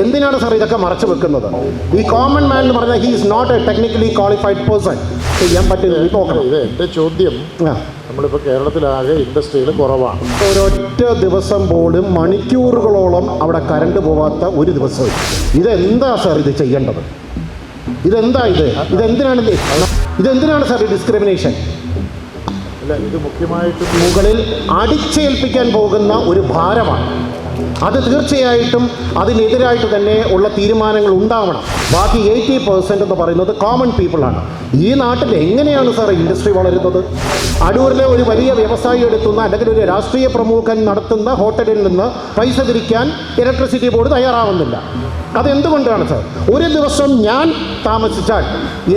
എന്തിനാണ് സാർ ഇതൊക്കെ മറച്ചു വെക്കുന്നത്? ഈ കോമൺ മാൻ എന്ന് പറഞ്ഞാൽ he is not a technically qualified person. ചെയ്യാൻ പറ്റുന്നത് നോക്കണം. ഇത് എൻ്റെ ചോദ്യം, നമ്മളിപ്പോൾ കേരളത്തിലാകെ ഇൻഡസ്ട്രിയിൽ കുറവാണ്. ഒരൊറ്റ ദിവസം പോലും മണിക്കൂറുകളോളം അവിടെ കറണ്ട് പോവാത്ത ഒരു ദിവസം. ഇതെന്താ സാർ ഇത് ചെയ്യേണ്ടത്? ഇതെന്താ ഇതെന്തിനാണ് സാർ ഈ ഡിസ്ക്രിമിനേഷൻ? അല്ല, ഇത് മുഖ്യമായിട്ടും മുകളിൽ അടിച്ചേൽപ്പിക്കാൻ പോകുന്ന ഒരു ഭാരമാണ്. അത് തീർച്ചയായിട്ടും അതിനെതിരായിട്ട് തന്നെ ഉള്ള തീരുമാനങ്ങൾ ഉണ്ടാവണം. ബാക്കി 80% എന്ന് പറയുന്നത് കോമൺ പീപ്പിളാണ്. ഈ നാട്ടിൽ എങ്ങനെയാണ് സാർ ഇൻഡസ്ട്രി വളരുന്നത്? അടൂരിലെ ഒരു വലിയ വ്യവസായി എടുത്തുന്ന അല്ലെങ്കിൽ ഒരു രാഷ്ട്രീയ പ്രമുഖൻ നടത്തുന്ന ഹോട്ടലിൽ നിന്ന് പൈസ തിരിക്കാൻ ഇലക്ട്രിസിറ്റി ബോർഡ് തയ്യാറാവുന്നില്ല. അതെന്തുകൊണ്ടാണ് സാർ? ഒരു ദിവസം ഞാൻ താമസിച്ചാൽ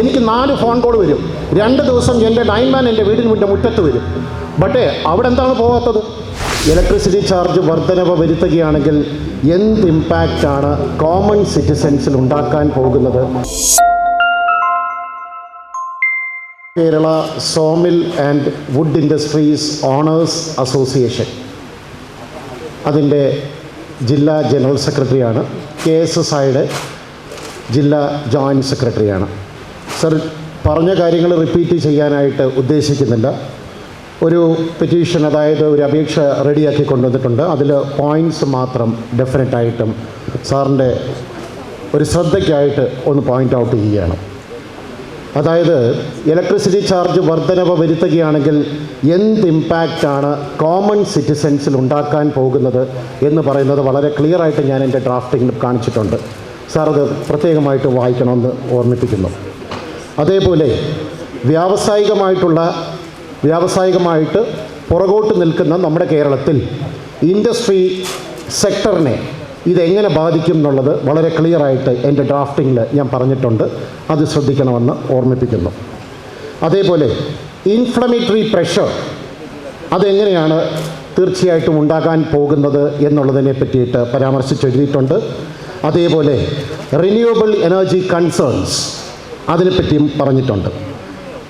എനിക്ക് 4 ഫോൺ കോൾ വരും. 2 ദിവസം എൻ്റെ ലൈൻമാൻ എൻ്റെ വീടിന് മുറ്റത്ത് വരും. ബട്ട് അവിടെ എന്താണ് പോകാത്തത്? ഇലക്ട്രിസിറ്റി ചാർജ് വർധനവ് വരുത്തുകയാണെങ്കിൽ എന്ത് ഇമ്പാക്റ്റാണ് കോമൺ സിറ്റിസൻസിൽ ഉണ്ടാക്കാൻ പോകുന്നത്? Kerala sawmill and wood industries owners association, അതിൻ്റെ ജില്ലാ ജനറൽ സെക്രട്ടറിയാണ്. KSSIയുടെ ജില്ലാ ജോയിൻറ്റ് സെക്രട്ടറിയാണ്. സർ, പറഞ്ഞ കാര്യങ്ങൾ റിപ്പീറ്റ് ചെയ്യാനായിട്ട് ഉദ്ദേശിക്കുന്നില്ല. ഒരു പെറ്റീഷൻ, അതായത് ഒരു അപേക്ഷ റെഡിയാക്കി കൊണ്ടുവന്നിട്ടുണ്ട്. അതിൽ പോയിൻറ്റ്സ് മാത്രം ഡെഫിനറ്റായിട്ടും സാറിൻ്റെ ഒരു ശ്രദ്ധയ്ക്കായിട്ട് ഒന്ന് പോയിൻ്റ് ഔട്ട് ചെയ്യുകയാണ്. അതായത് ഇലക്ട്രിസിറ്റി ചാർജ് വർധനവ് വരുത്തുകയാണെങ്കിൽ എന്ത് ഇമ്പാക്റ്റാണ് കോമൺ സിറ്റിസൻസിൽ ഉണ്ടാക്കാൻ പോകുന്നത് എന്ന് പറയുന്നത് വളരെ ക്ലിയറായിട്ട് ഞാൻ എൻ്റെ ഡ്രാഫ്റ്റിങ്ങിൽ കാണിച്ചിട്ടുണ്ട്. സാർ അത് പ്രത്യേകമായിട്ട് വായിക്കണമെന്ന് ഓർമ്മിപ്പിക്കുന്നു. അതേപോലെ വ്യാവസായികമായിട്ട് പുറകോട്ട് നിൽക്കുന്ന നമ്മുടെ കേരളത്തിൽ ഇൻഡസ്ട്രി സെക്ടറിനെ ഇതെങ്ങനെ ബാധിക്കും എന്നുള്ളത് വളരെ ക്ലിയറായിട്ട് എൻ്റെ ഡ്രാഫ്റ്റിങ്ങിൽ ഞാൻ പറഞ്ഞിട്ടുണ്ട്. അത് ശ്രദ്ധിക്കണമെന്ന് ഓർമ്മിപ്പിക്കുന്നു. അതേപോലെ ഇൻഫ്ലമേറ്ററി പ്രഷർ അതെങ്ങനെയാണ് തീർച്ചയായിട്ടും ഉണ്ടാകാൻ പോകുന്നത് എന്നുള്ളതിനെ പറ്റിയിട്ട് പരാമർശിച്ചെഴുതിയിട്ടുണ്ട്. അതേപോലെ റിന്യൂവബിൾ എനർജി കൺസേൺസ് അതിനെപ്പറ്റിയും പറഞ്ഞിട്ടുണ്ട്.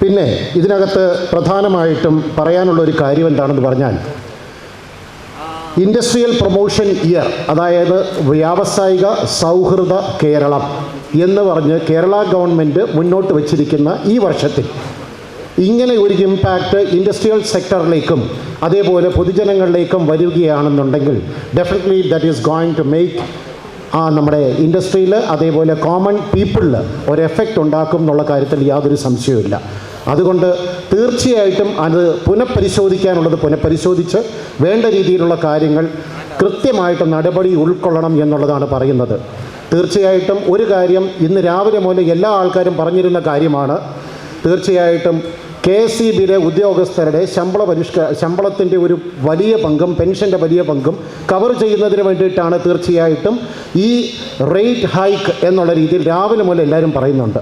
പിന്നെ ഇതിനകത്ത് പ്രധാനമായിട്ടും പറയാനുള്ളൊരു കാര്യം എന്താണെന്ന് പറഞ്ഞാൽ, ഇൻഡസ്ട്രിയൽ പ്രൊമോഷൻ ഇയർ, അതായത് വ്യാവസായിക സൗഹൃദ കേരളം എന്ന് പറഞ്ഞ് കേരള ഗവൺമെൻറ് മുന്നോട്ട് വച്ചിരിക്കുന്ന ഈ വർഷത്തിൽ ഇങ്ങനെ ഒരു ഇമ്പാക്റ്റ് ഇൻഡസ്ട്രിയൽ സെക്ടറിലേക്കും അതേപോലെ പൊതുജനങ്ങളിലേക്കും വരികയാണെന്നുണ്ടെങ്കിൽ definitely that is going to make നമ്മുടെ ഇൻഡസ്ട്രിയിൽ അതേപോലെ കോമൺ പീപ്പിളിൽ ഒരു എഫക്റ്റ് ഉണ്ടാക്കും എന്നുള്ള കാര്യത്തിൽ യാതൊരു സംശയവുമില്ല. അതുകൊണ്ട് തീർച്ചയായിട്ടും അത് പുനഃപരിശോധിക്കാനുള്ളത് പുനഃപരിശോധിച്ച് വേണ്ട രീതിയിലുള്ള കാര്യങ്ങൾ കൃത്യമായിട്ട് നടപടി ഉൾക്കൊള്ളണം എന്നുള്ളതാണ് പറയുന്നത്. തീർച്ചയായിട്ടും ഒരു കാര്യം ഇന്ന് രാവിലെ മുതൽ എല്ലാ ആൾക്കാരും പറഞ്ഞിരുന്ന കാര്യമാണ്, തീർച്ചയായിട്ടും KSEBിയിലെ ഉദ്യോഗസ്ഥരുടെ ശമ്പളത്തിൻ്റെ ഒരു വലിയ പങ്കും പെൻഷൻ്റെ വലിയ പങ്കും കവർ ചെയ്യുന്നതിന് വേണ്ടിയിട്ടാണ് തീർച്ചയായിട്ടും ഈ റേറ്റ് ഹൈക്ക് എന്നുള്ള രീതിയിൽ രാവിലെ മുതൽ എല്ലാവരും പറയുന്നുണ്ട്.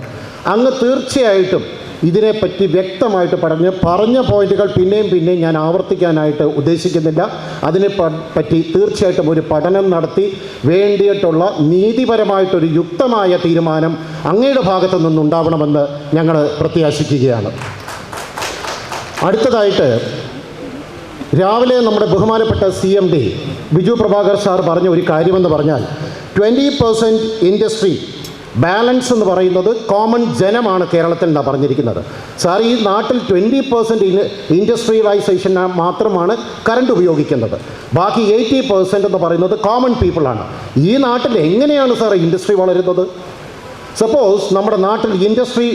അങ്ങ് തീർച്ചയായിട്ടും ഇതിനെപ്പറ്റി വ്യക്തമായിട്ട് പറഞ്ഞ പോയിന്റുകൾ പിന്നെയും ഞാൻ ആവർത്തിക്കാനായിട്ട് ഉദ്ദേശിക്കുന്നില്ല. അതിനെ പറ്റി തീർച്ചയായിട്ടും ഒരു പഠനം നടത്തി വേണ്ടിയിട്ടുള്ള നീതിപരമായിട്ടൊരു യുക്തമായ തീരുമാനം അങ്ങയുടെ ഭാഗത്തു നിന്നുണ്ടാവണമെന്ന് ഞങ്ങൾ പ്രത്യാശിക്കുകയാണ്. അടുത്തതായിട്ട് രാവിലെ നമ്മുടെ ബഹുമാനപ്പെട്ട CMD ബിജു പ്രഭാകർ സാർ പറഞ്ഞ ഒരു കാര്യമെന്ന് പറഞ്ഞാൽ 20% ഇൻഡസ്ട്രി ബാലൻസ് എന്ന് പറയുന്നത് കോമൺ ജനമാണ് കേരളത്തിൽ എന്നാണ് പറഞ്ഞിരിക്കുന്നത്. സാർ, ഈ നാട്ടിൽ 20% ഇൻഡസ്ട്രിയലൈസേഷൻ മാത്രമാണ് കറണ്ട് ഉപയോഗിക്കുന്നത്. ബാക്കി 80% എന്ന് പറയുന്നത് കോമൺ പീപ്പിളാണ്. ഈ നാട്ടിൽ എങ്ങനെയാണ് സാർ ഇൻഡസ്ട്രി വളരുന്നത്? സപ്പോസ് നമ്മുടെ നാട്ടിൽ ഇൻഡസ്ട്രി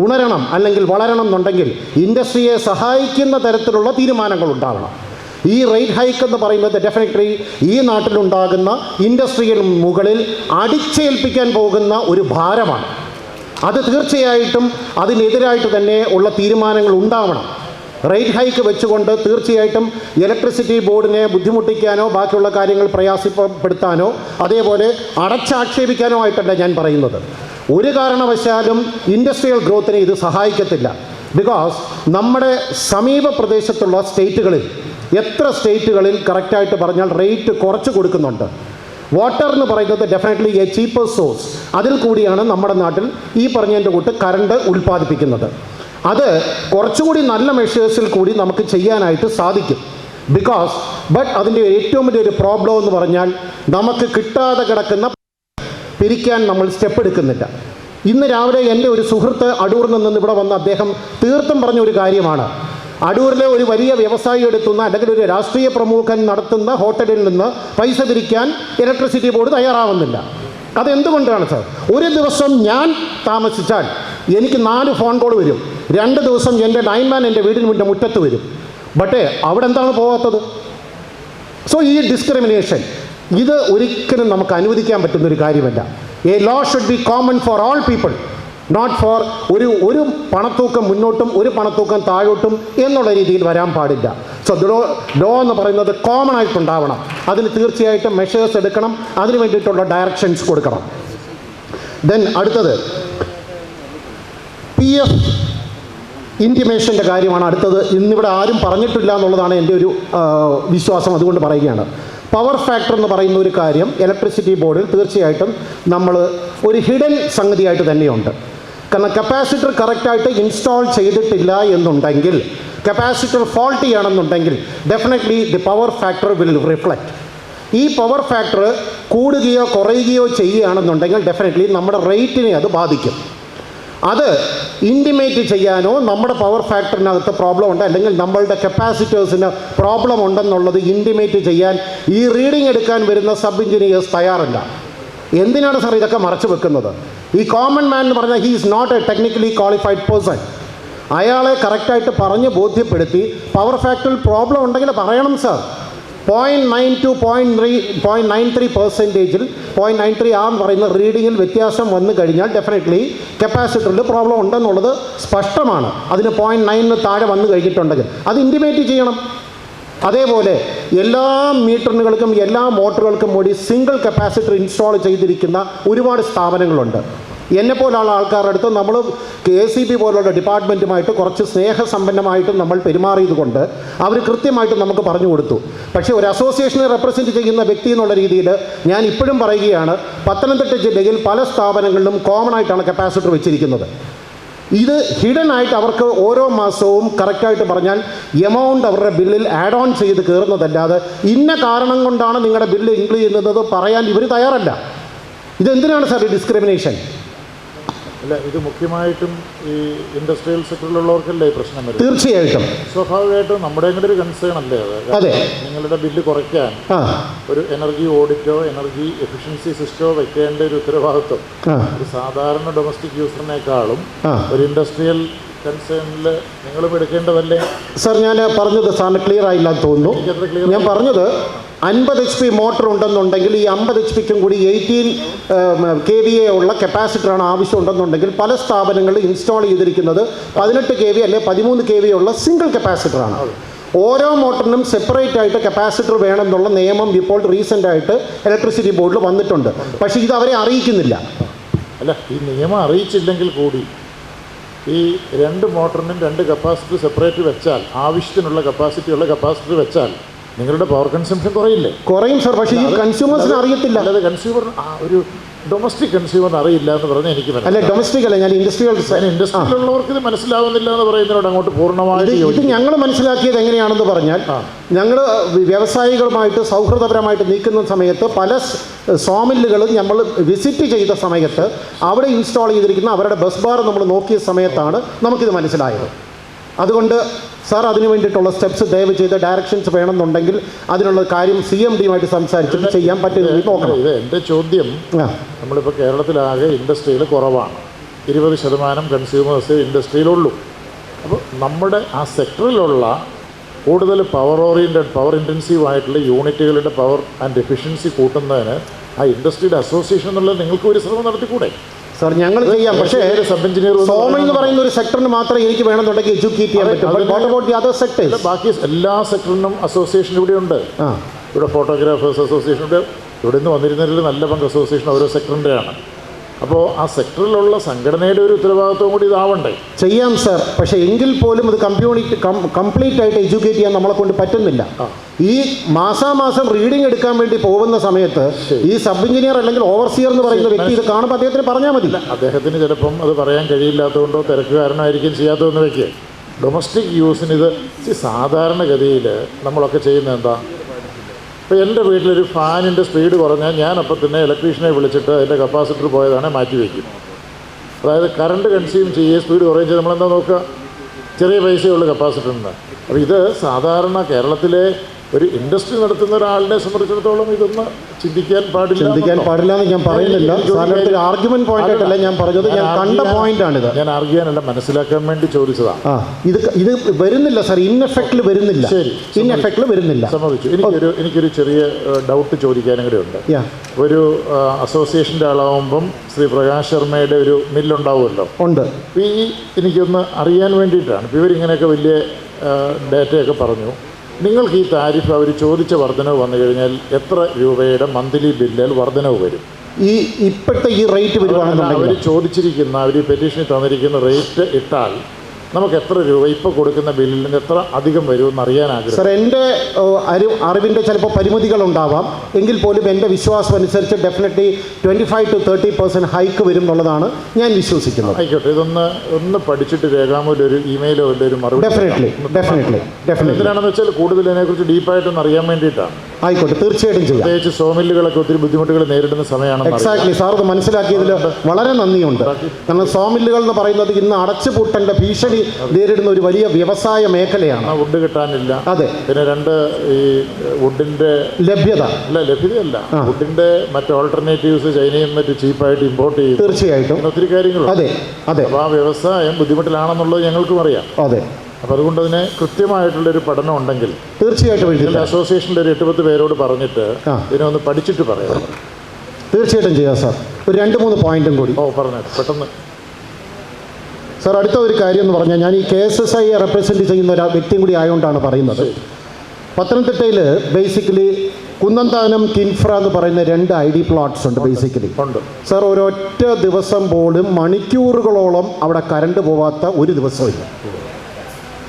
ഉണരണം അല്ലെങ്കിൽ വളരണം എന്നുണ്ടെങ്കിൽ ഇൻഡസ്ട്രിയെ സഹായിക്കുന്ന തരത്തിലുള്ള തീരുമാനങ്ങൾ ഉണ്ടാവണം. ഈ റേറ്റ് ഹൈക്ക് എന്ന് പറയുന്നത് ഡെഫിനറ്റ്ലി ഈ നാട്ടിലുണ്ടാകുന്ന ഇൻഡസ്ട്രിയിൽ മുകളിൽ അടിച്ചേൽപ്പിക്കാൻ പോകുന്ന ഒരു ഭാരമാണ്. അത് തീർച്ചയായിട്ടും അതിനെതിരായിട്ട് തന്നെ ഉള്ള തീരുമാനങ്ങൾ ഉണ്ടാവണം. റേറ്റ് ഹൈക്ക് വെച്ചുകൊണ്ട് തീർച്ചയായിട്ടും ഇലക്ട്രിസിറ്റി ബോർഡിനെ ബുദ്ധിമുട്ടിക്കാനോ ബാക്കിയുള്ള കാര്യങ്ങൾ പ്രയാസപ്പെടുത്താനോ അതേപോലെ അടച്ചാക്ഷേപിക്കാനോ ആയിട്ടല്ല ഞാൻ പറയുന്നത്. ഒരു കാരണവശാലും ഇൻഡസ്ട്രിയൽ ഗ്രോത്തിനെ ഇത് സഹായിക്കത്തില്ല. ബിക്കോസ് നമ്മുടെ സമീപ പ്രദേശത്തുള്ള സ്റ്റേറ്റുകളിൽ എത്ര സ്റ്റേറ്റുകളിൽ കറക്റ്റായിട്ട് പറഞ്ഞാൽ റേറ്റ് കുറച്ച് കൊടുക്കുന്നുണ്ട്. വാട്ടർ എന്ന് പറയുന്നത് ഡെഫിനറ്റ്ലി എ ചീപ്പർ സോഴ്സ്. അതിൽ കൂടിയാണ് നമ്മുടെ നാട്ടിൽ ഈ പറഞ്ഞതിൻ്റെ കൂട്ട് കറണ്ട് ഉൽപ്പാദിപ്പിക്കുന്നത്. അത് കുറച്ചുകൂടി നല്ല മെഷേഴ്സിൽ കൂടി നമുക്ക് ചെയ്യാനായിട്ട് സാധിക്കും. ബട്ട് അതിൻ്റെ ഏറ്റവും വലിയൊരു പ്രോബ്ലം എന്ന് പറഞ്ഞാൽ നമുക്ക് കിട്ടാതെ കിടക്കുന്ന പിരിക്കാൻ നമ്മൾ സ്റ്റെപ്പ് എടുക്കുന്നില്ല. ഇന്ന് രാവിലെ എൻ്റെ ഒരു സുഹൃത്ത് അടൂരിൽ നിന്ന് ഇവിടെ വന്ന് അദ്ദേഹം തീർത്തും പറഞ്ഞ ഒരു കാര്യമാണ്, അടൂരിലെ ഒരു വലിയ വ്യവസായി എടുത്തുന്ന അല്ലെങ്കിൽ ഒരു രാഷ്ട്രീയ പ്രമുഖൻ നടത്തുന്ന ഹോട്ടലിൽ നിന്ന് പൈസ പിരിക്കാൻ ഇലക്ട്രിസിറ്റി ബോർഡ് തയ്യാറാവുന്നില്ല. അതെന്തുകൊണ്ടാണ് സാർ? ഒരു ദിവസം ഞാൻ താമസിച്ചാൽ എനിക്ക് 4 ഫോൺ കോൾ വരും. 2 ദിവസം എൻ്റെ ലൈൻമാൻ എൻ്റെ വീടിന് മുറ്റത്ത് വരും. ബട്ട് അവിടെ എന്താണ് പോകാത്തത്? സോ ഈ ഡിസ്ക്രിമിനേഷൻ ഇത് ഒരിക്കലും നമുക്ക് അനുവദിക്കാൻ പറ്റുന്നൊരു കാര്യമല്ല. A law should be common for all people, not for ഒരു പണത്തൂക്കം മുന്നോട്ടും ഒരു പണത്തൂക്കം താഴോട്ടും എന്നുള്ള രീതിയിൽ വരാൻ പാടില്ല. സോ ലോ എന്ന് പറയുന്നത് കോമൺ ആയിട്ടുണ്ടാവണം. അതിന് തീർച്ചയായിട്ടും മെഷേഴ്സ് എടുക്കണം, അതിന് വേണ്ടിയിട്ടുള്ള ഡയറക്ഷൻസ് കൊടുക്കണം. ദെൻ അടുത്തത് PF ഇൻറ്റിമേഷൻ്റെ കാര്യമാണ് അടുത്തത്. ഇന്നിവിടെ ആരും പറഞ്ഞിട്ടില്ല എന്നുള്ളതാണ് എൻ്റെ ഒരു വിശ്വാസം, അതുകൊണ്ട് പറയുകയാണ്. പവർ ഫാക്ടർ എന്ന് പറയുന്ന ഒരു കാര്യം ഇലക്ട്രിസിറ്റി ബോർഡിൽ തീർച്ചയായിട്ടും നമ്മൾ ഒരു ഹിഡൻ സംഗതിയായിട്ട് തന്നെയുണ്ട്. കാരണം കപ്പാസിറ്റർ കറക്റ്റായിട്ട് ഇൻസ്റ്റാൾ ചെയ്തിട്ടില്ല എന്നുണ്ടെങ്കിൽ, കപ്പാസിറ്റർ ഫോൾട്ടി ആണെന്നുണ്ടെങ്കിൽ definitely the power factor will reflect. ഈ പവർ ഫാക്ടർ കൂടുകയോ കുറയുകയോ ചെയ്യുകയാണെന്നുണ്ടെങ്കിൽ ഡെഫിനറ്റ്ലി നമ്മുടെ റേറ്റിനെ അത് ബാധിക്കും. അത് ഇൻറ്റിമേറ്റ് ചെയ്യാനോ നമ്മുടെ പവർ ഫാക്ടറിനകത്ത് പ്രോബ്ലം ഉണ്ട് അല്ലെങ്കിൽ നമ്മളുടെ കപ്പാസിറ്റേഴ്സിന് പ്രോബ്ലം ഉണ്ടെന്നുള്ളത് ഇൻറ്റിമേറ്റ് ചെയ്യാൻ ഈ റീഡിംഗ് എടുക്കാൻ വരുന്ന സബ് എഞ്ചിനീയേഴ്സ് തയ്യാറല്ല. എന്തിനാണ് സാർ ഇതൊക്കെ മറച്ചു വെക്കുന്നത്? ഈ കോമൺ മാൻ എന്ന് പറഞ്ഞാൽ he is not a technically qualified person. അയാളെ കറക്റ്റായിട്ട് പറഞ്ഞ് ബോധ്യപ്പെടുത്തി പവർ ഫാക്ടറിൽ പ്രോബ്ലം ഉണ്ടെങ്കിൽ പറയണം സാർ. 0.9 to 0.93%, 0.93 ആന്ന് പറയുന്ന റീഡിങ്ങിൽ വ്യത്യാസം വന്നു കഴിഞ്ഞാൽ ഡെഫിനറ്റ്ലി കപ്പാസിറ്ററിൽ പ്രോബ്ലം ഉണ്ടെന്നുള്ളത് സ്പഷ്ടമാണ്. അതിന് 0.9 താഴെ വന്നു കഴിഞ്ഞിട്ടുണ്ടെങ്കിൽ അത് ഇൻറ്റിമേറ്റ് ചെയ്യണം. അതേപോലെ എല്ലാ മീറ്ററുകൾക്കും എല്ലാ മോട്ടറുകൾക്കും കൂടി സിംഗിൾ കപ്പാസിറ്റർ ഇൻസ്റ്റാൾ ചെയ്തിരിക്കുന്ന ഒരുപാട് സ്ഥാപനങ്ങളുണ്ട്. എന്നെപ്പോലുള്ള ആൾക്കാരുടെ അടുത്ത് നമ്മൾ KCB പോലുള്ള ഡിപ്പാർട്ട്മെൻറ്റുമായിട്ട് കുറച്ച് സ്നേഹസമ്പന്നമായിട്ട് നമ്മൾ പെരുമാറിയത് കൊണ്ട് അവർ കൃത്യമായിട്ട് നമുക്ക് പറഞ്ഞു കൊടുത്തു. പക്ഷേ ഒരു അസോസിയേഷനെ റെപ്രസെൻറ്റ് ചെയ്യുന്ന വ്യക്തി എന്നുള്ള രീതിയിൽ ഞാൻ ഇപ്പോഴും പറയുകയാണ്, പത്തനംതിട്ട ജില്ലയിൽ പല സ്ഥാപനങ്ങളിലും കോമൺ ആയിട്ടാണ് കപ്പാസിറ്റർ വെച്ചിരിക്കുന്നത്. ഇത് ഹിഡൻ ആയിട്ട് അവർക്ക് ഓരോ മാസവും കറക്റ്റായിട്ട് പറഞ്ഞാൽ എമൗണ്ട് അവരുടെ ബില്ലിൽ ആഡ് ഓൺ ചെയ്ത് കയറുന്നതല്ലാതെ ഇന്ന കാരണം കൊണ്ടാണ് നിങ്ങളുടെ ബില്ല് ഇൻക്ലൂഡ് ചെയ്യുന്നത് പറയാൻ ഇവർ തയ്യാറല്ല. ഇതെന്തിനാണ് സാർ ഈ ഡിസ്ക്രിമിനേഷൻ? അല്ല, ഇത് മുഖ്യമായിട്ടും ഈ ഇൻഡസ്ട്രിയൽ സെക്ടറിലുള്ളവർക്കല്ലേ ഈ പ്രശ്നം വരുന്നത്? തീർച്ചയായിട്ടും സ്വാഭാവികമായിട്ടും നമ്മുടെ കൂടെ ഒരു കൺസേൺ അല്ലേ അത്? അതെ. നിങ്ങളുടെ ബില്ല് കുറയ്ക്കാൻ ഒരു എനർജി ഓഡിറ്റോ എനർജി എഫിഷ്യൻസി സിസ്റ്റമോ വെക്കേണ്ട ഒരു ഉത്തരവാദിത്വം ഒരു സാധാരണ ഡൊമസ്റ്റിക് യൂസറിനേക്കാളും ഒരു ഇൻഡസ്ട്രിയൽ കൺസേണിൽ നിങ്ങളും എടുക്കേണ്ടതല്ലേ? സാർ, ഞാൻ പറഞ്ഞത് സാറിന് ക്ലിയർ ആയില്ലാന്ന് തോന്നുന്നു. ഞാൻ പറഞ്ഞത് 50 HP മോട്ടർ ഉണ്ടെന്നുണ്ടെങ്കിൽ ഈ 50 HPക്കും കൂടി 18 kVA ഉള്ള കപ്പാസിറ്ററാണ് ആവശ്യമുണ്ടെന്നുണ്ടെങ്കിൽ പല സ്ഥാപനങ്ങളിൽ ഇൻസ്റ്റാൾ ചെയ്തിരിക്കുന്നത് 18 kV അല്ലെങ്കിൽ 13 kVA ഉള്ള സിംഗിൾ കപ്പാസിറ്ററാണ്. ഓരോ മോട്ടറിനും സെപ്പറേറ്റ് ആയിട്ട് കപ്പാസിറ്റർ വേണമെന്നുള്ള നിയമം ഇപ്പോൾ റീസെൻ്റായിട്ട് ഇലക്ട്രിസിറ്റി ബോർഡിൽ വന്നിട്ടുണ്ട്. പക്ഷേ ഇത് അവരെ അറിയിക്കുന്നില്ല. അല്ല, ഈ നിയമം അറിയിച്ചില്ലെങ്കിൽ കൂടി ഈ 2 മോട്ടറിനും 2 കപ്പാസിറ്റർ സെപ്പറേറ്റ് വെച്ചാൽ, ആവശ്യത്തിനുള്ള കപ്പാസിറ്റിയുള്ള കപ്പാസിറ്റർ വെച്ചാൽ നിങ്ങളുടെ പവർ കൺസംഷൻ കുറയില്ലേ? കുറയും സാർ. പക്ഷേ ഈ കൺസ്യൂമേഴ്സിന് അറിയത്തില്ല. അല്ലാതെ കൺസ്യൂമർ ഒരു ഡൊമസ്റ്റിക് കൺസ്യൂമർ അറിയില്ല എന്ന് പറഞ്ഞാൽ എനിക്ക് അല്ല, ഡൊമസ്റ്റിക് അല്ല, ഞാൻ ഇൻഡസ്ട്രിയിലുള്ളവർക്ക് ഇത് മനസ്സിലാവുന്നില്ല എന്ന് പറയുന്നതിനോട് അങ്ങോട്ട് പൂർണ്ണമായിട്ട് ഇത് ഞങ്ങൾ മനസ്സിലാക്കിയത് എങ്ങനെയാണെന്ന് പറഞ്ഞാൽ, ഞങ്ങൾ വ്യവസായികളുമായിട്ട് സൗഹൃദപരമായിട്ട് നീക്കുന്ന സമയത്ത് പല സോമില്ലുകളും നമ്മൾ വിസിറ്റ് ചെയ്ത സമയത്ത് അവിടെ ഇൻസ്റ്റാൾ ചെയ്തിരിക്കുന്ന അവരുടെ ബസ് ബാർ നമ്മൾ നോക്കിയ സമയത്താണ് നമുക്കിത് മനസ്സിലായത്. അതുകൊണ്ട് സാർ അതിന് വേണ്ടിയിട്ടുള്ള സ്റ്റെപ്സ് ദയവ് ചെയ്ത് ഡയറക്ഷൻസ് വേണമെന്നുണ്ടെങ്കിൽ അതിനുള്ള കാര്യം CMDയുമായിട്ട് സംസാരിച്ചിട്ട് ചെയ്യാൻ പറ്റുമെന്ന് നോക്കണം. ഇത് എൻ്റെ ചോദ്യം, നമ്മളിപ്പോൾ കേരളത്തിലാകെ ഇൻഡസ്ട്രിയിൽ കുറവാണ്, 20% കൺസ്യൂമേഴ്സ് ഇൻഡസ്ട്രിയിലുള്ളൂ. അപ്പോൾ നമ്മുടെ ആ സെക്ടറിലുള്ള കൂടുതൽ പവർ ഇൻറ്റൻസീവ് ആയിട്ടുള്ള യൂണിറ്റുകളുടെ പവർ ആൻഡ് എഫിഷ്യൻസി കൂട്ടുന്നതിന് ആ ഇൻഡസ്ട്രിയുടെ അസോസിയേഷൻ എന്നുള്ളത് നിങ്ങൾക്ക് ഒരു ശ്രമം നടത്തിക്കൂടെ? സാർ, ഞങ്ങൾ ചെയ്യാം. പക്ഷേ സബ് എഞ്ചിനീയർ സോമൻ എന്ന് പറയുന്ന ഒരു സെക്ടറിന് മാത്രമേ എനിക്ക് വേണമെന്നുണ്ടെങ്കിൽ എഡ്യൂക്കേറ്റ് ചെയ്യാൻ പറ്റും. ബാക്കി എല്ലാ സെക്ടറിനും അസോസിയേഷൻ ഇവിടെയുണ്ട്. ഇവിടെ ഫോട്ടോഗ്രാഫേഴ്സ് അസോസിയേഷൻ ഉണ്ട്. ഇവിടെ നിന്ന് വന്നിരുന്നതിൽ നല്ല പങ്ക് അസോസിയേഷൻ ഓരോ സെക്ടറിൻ്റെയാണ്. അപ്പോൾ ആ സെക്ടറിലുള്ള സംഘടനയുടെ ഒരു ഉത്തരവാദിത്വം കൂടി ഇതാവണ്ടേ? ചെയ്യാം സാർ. പക്ഷേ എങ്കിൽ പോലും അത് കംപ്ലീറ്റ് ആയിട്ട് എഡ്യൂക്കേറ്റ് ചെയ്യാൻ നമ്മളെ കൊണ്ട് പറ്റുന്നില്ല. ഈ മാസാമാസം റീഡിംഗ് എടുക്കാൻ വേണ്ടി പോകുന്ന സമയത്ത് ഈ സബ് എഞ്ചിനീയർ അല്ലെങ്കിൽ ഓവർസിയർ എന്ന് പറയുന്ന വ്യക്തി ഇത് കാണുമ്പോൾ അദ്ദേഹത്തിന് പറഞ്ഞാൽ മതി. അദ്ദേഹത്തിന് ചിലപ്പം അത് പറയാൻ കഴിയില്ലാത്തതുകൊണ്ടോ തിരക്കുകാരനായിരിക്കും ചെയ്യാത്തതെന്ന് വെക്കുക. ഡൊമസ്റ്റിക് യൂസിന് ഇത് സാധാരണഗതിയിൽ നമ്മളൊക്കെ ചെയ്യുന്നത് എന്താ? ഇപ്പോൾ എൻ്റെ വീട്ടിലൊരു ഫാനിൻ്റെ സ്പീഡ് കുറഞ്ഞാൽ ഞാൻ അപ്പം തന്നെ ഇലക്ട്രീഷ്യനെ വിളിച്ചിട്ട് അതിൻ്റെ കപ്പാസിറ്റർ പോയതാണ് മാറ്റി വയ്ക്കും. അതായത് കറണ്ട് കൺസ്യൂം ചെയ്യുക, സ്പീഡ് കുറയുകയും ചെയ്ത് നമ്മളെന്താ നോക്കുക, ചെറിയ പൈസയുള്ള കപ്പാസിറ്ററിന്. അപ്പോൾ ഇത് സാധാരണ കേരളത്തിലെ ഒരു ഇൻഡസ്ട്രി നടത്തുന്ന ഒരാളിനെ സംബന്ധിച്ചിടത്തോളം ഇതൊന്ന് ചിന്തിക്കാൻ പാടില്ല എന്ന് ഞാൻ പറയുന്നില്ല. സാറിന്റെ ആർഗ്യുമെന്റ് പോയിന്റ് ആയിട്ടല്ല ഞാൻ പറഞ്ഞത്, ഞാൻ കണ്ട പോയിന്റ് ആണിത്. ഞാൻ ആർഗ്യാനല്ല, മനസ്സിലാക്കാൻ വേണ്ടി ചോദിച്ചതാണ്. ഇത് വരുന്നില്ല സാർ, ഇൻഎഫക്റ്റിൽ വരുന്നില്ല. ശരി, ഇൻഎഫക്റ്റിൽ വരുന്നില്ല. സമ്മതിച്ചു. എനിക്കൊരു ചെറിയ ഡൗട്ട് ചോദിക്കാനും കൂടെ ഉണ്ട്. ഒരു അസോസിയേഷൻ്റെ ആളാവുമ്പം ശ്രീ പ്രകാശ് ശർമ്മയുടെ ഒരു മില്ലുണ്ടാവുമല്ലോ. ഉണ്ട്. എനിക്കൊന്ന് അറിയാൻ വേണ്ടിയിട്ടാണ്. ഇപ്പോൾ ഇവരിങ്ങനെയൊക്കെ വലിയ ഡേറ്റയൊക്കെ പറഞ്ഞു. നിങ്ങൾക്ക് ഈ താരിഫ് അവർ ചോദിച്ച വർധനവ് വന്നു കഴിഞ്ഞാൽ എത്ര രൂപയുടെ മന്ത്ലി ബില്ലിൽ വർധനവ് വരും? ഇപ്പോഴത്തെ ഈ റേറ്റ് വരുവാണെന്നുണ്ടെങ്കിൽ അവർ ചോദിച്ചിരിക്കുന്ന, അവർ ഈ പെറ്റീഷനിൽ തന്നിരിക്കുന്ന റേറ്റ് ഇട്ടാൽ നമുക്ക് എത്ര രൂപ ഇപ്പോൾ കൊടുക്കുന്ന ബില്ലിൽ നിന്ന് എത്ര അധികം വരുമെന്ന് അറിയാൻ ആഗ്രഹം. സാർ, എൻ്റെ അറിവിൻ്റെ ചിലപ്പോൾ പരിമിതികളുണ്ടാവാം, എങ്കിൽ പോലും എൻ്റെ വിശ്വാസം അനുസരിച്ച് ഡെഫിനറ്റ്ലി 25 to 30% ഹൈക്ക് വരും എന്നുള്ളതാണ് ഞാൻ വിശ്വസിക്കുന്നത്. ആയിക്കോട്ടെ, ഒന്ന് പഠിച്ചിട്ട് രേഖാമൂലം ഒരു ഇമെയിലോ ഒരു മറുപടി. ഡെഫിനറ്റ്ലി. എന്തിനാണെന്ന് വെച്ചാൽ കൂടുതൽ ഇതിനെക്കുറിച്ച് ഡീപ്പായിട്ടൊന്ന് അറിയാൻ വേണ്ടിയിട്ടാണ്. ആയിക്കോട്ടെ, തീർച്ചയായിട്ടും ചെയ്യാം. പ്രത്യേകിച്ച് സോമില്ലുകളൊക്കെ ഒത്തിരി ബുദ്ധിമുട്ടുകൾ നേരിടുന്ന സമയമാണ്. എക്സാക്ട്ലി സാർ, അത് മനസ്സിലാക്കിയതിൽ വളരെ നന്ദിയുണ്ട്. കാരണം സോമില്ലുകൾ എന്ന് പറയുന്നത് ഇന്ന് അടച്ചുപൂട്ടേണ്ട ഭീഷണി നേരിടുന്ന ഒരു വലിയ വ്യവസായ മേഖലയാണ്. വുഡ് കിട്ടാനില്ല. അതെ. പിന്നെ രണ്ട്, ഈ വുഡിന്റെ ലഭ്യതയല്ല, വുഡിന്റെ മറ്റ് ഓൾട്ടർനേറ്റീവ്സ് ചൈനയിൽ മറ്റ് ചീപ്പായിട്ട് ഇമ്പോർട്ട് ചെയ്യും. തീർച്ചയായിട്ടും ഒത്തിരി കാര്യങ്ങളുണ്ട്. അതെ. അപ്പോൾ ആ വ്യവസായം ബുദ്ധിമുട്ടിലാണെന്നുള്ളത് ഞങ്ങൾക്കും അറിയാം. അതെ. അപ്പോൾ അതുകൊണ്ട് അതിനെ കൃത്യമായിട്ടുള്ളൊരു പഠനം ഉണ്ടെങ്കിൽ തീർച്ചയായിട്ടും അസോസിയേഷൻ്റെ ഒരു 8-10 പേരോട് പറഞ്ഞിട്ട് ഇതിനെ ഒന്ന് പഠിച്ചിട്ട് പറയാം. തീർച്ചയായിട്ടും ചെയ്യാം സാർ. ഒരു 2-3 പോയിന്റും കൂടി. പറഞ്ഞു പെട്ടെന്ന്. സാർ, അടുത്ത ഒരു കാര്യം എന്ന് പറഞ്ഞാൽ, ഞാൻ ഈ KSSI റെപ്രസെൻറ്റ് ചെയ്യുന്ന ഒരു വ്യക്തിയും കൂടി ആയതുകൊണ്ടാണ് പറയുന്നത്. പത്തനംതിട്ടയിൽ ബേസിക്കലി കുന്നന്താനം, കിൻഫ്ര എന്ന് പറയുന്ന 2 ID പ്ലോട്ട്സ് ഉണ്ട് ബേസിക്കലി. സാർ, ഒരൊറ്റ ദിവസം പോലും മണിക്കൂറുകളോളം അവിടെ കറണ്ട് പോവാത്ത ഒരു ദിവസമില്ല.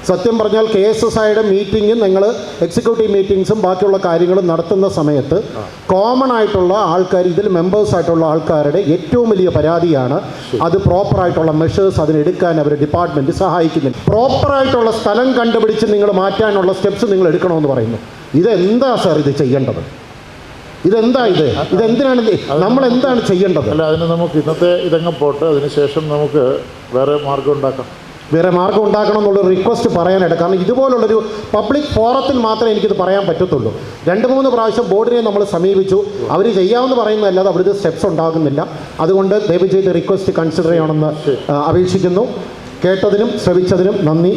സത്യം പറഞ്ഞാൽ KSSIയുടെ മീറ്റിംഗും നിങ്ങൾ എക്സിക്യൂട്ടീവ് മീറ്റിംഗ്സും ബാക്കിയുള്ള കാര്യങ്ങളും നടത്തുന്ന സമയത്ത് കോമൺ ആയിട്ടുള്ള ആൾക്കാർ, ഇതിൽ മെമ്പേഴ്സായിട്ടുള്ള ആൾക്കാരുടെ ഏറ്റവും വലിയ പരാതിയാണ് അത് പ്രോപ്പറായിട്ടുള്ള മെഷേഴ്സ് അതിനെടുക്കാൻ അവർ ഡിപ്പാർട്ട്മെൻറ്റ് സഹായിക്കുന്നില്ല. പ്രോപ്പറായിട്ടുള്ള സ്ഥലം കണ്ടുപിടിച്ച് നിങ്ങൾ മാറ്റാനുള്ള സ്റ്റെപ്സ് നിങ്ങൾ എടുക്കണമെന്ന് പറയുന്നു. ഇതെന്താ സാർ ഇത് ചെയ്യേണ്ടത്? ഇതെന്തിനാണ് നമ്മൾ എന്താണ് ചെയ്യേണ്ടത്? അല്ല, അതിന് നമുക്ക് ഇന്നത്തെ ഇതങ്ങ് പോട്ട്, അതിനുശേഷം നമുക്ക് വേറെ മാർഗം ഉണ്ടാക്കണം എന്നുള്ള റിക്വസ്റ്റ് പറയാനായിട്ട്. കാരണം ഇതുപോലുള്ളൊരു പബ്ലിക് ഫോറത്തിൽ മാത്രമേ എനിക്കിത് പറയാൻ പറ്റത്തുള്ളൂ. 2-3 പ്രാവശ്യം ബോർഡിനെ നമ്മൾ സമീപിച്ചു, അവർ ചെയ്യാമെന്ന് പറയുന്നതല്ലാതെ അവിടുത്തെ സ്റ്റെപ്സ് ഉണ്ടാകുന്നില്ല. അതുകൊണ്ട് ദയവ് ചെയ്ത് റിക്വസ്റ്റ് കൺസിഡർ ചെയ്യണമെന്ന് അപേക്ഷിക്കുന്നു. കേട്ടതിനും ശ്രവിച്ചതിനും നന്ദി.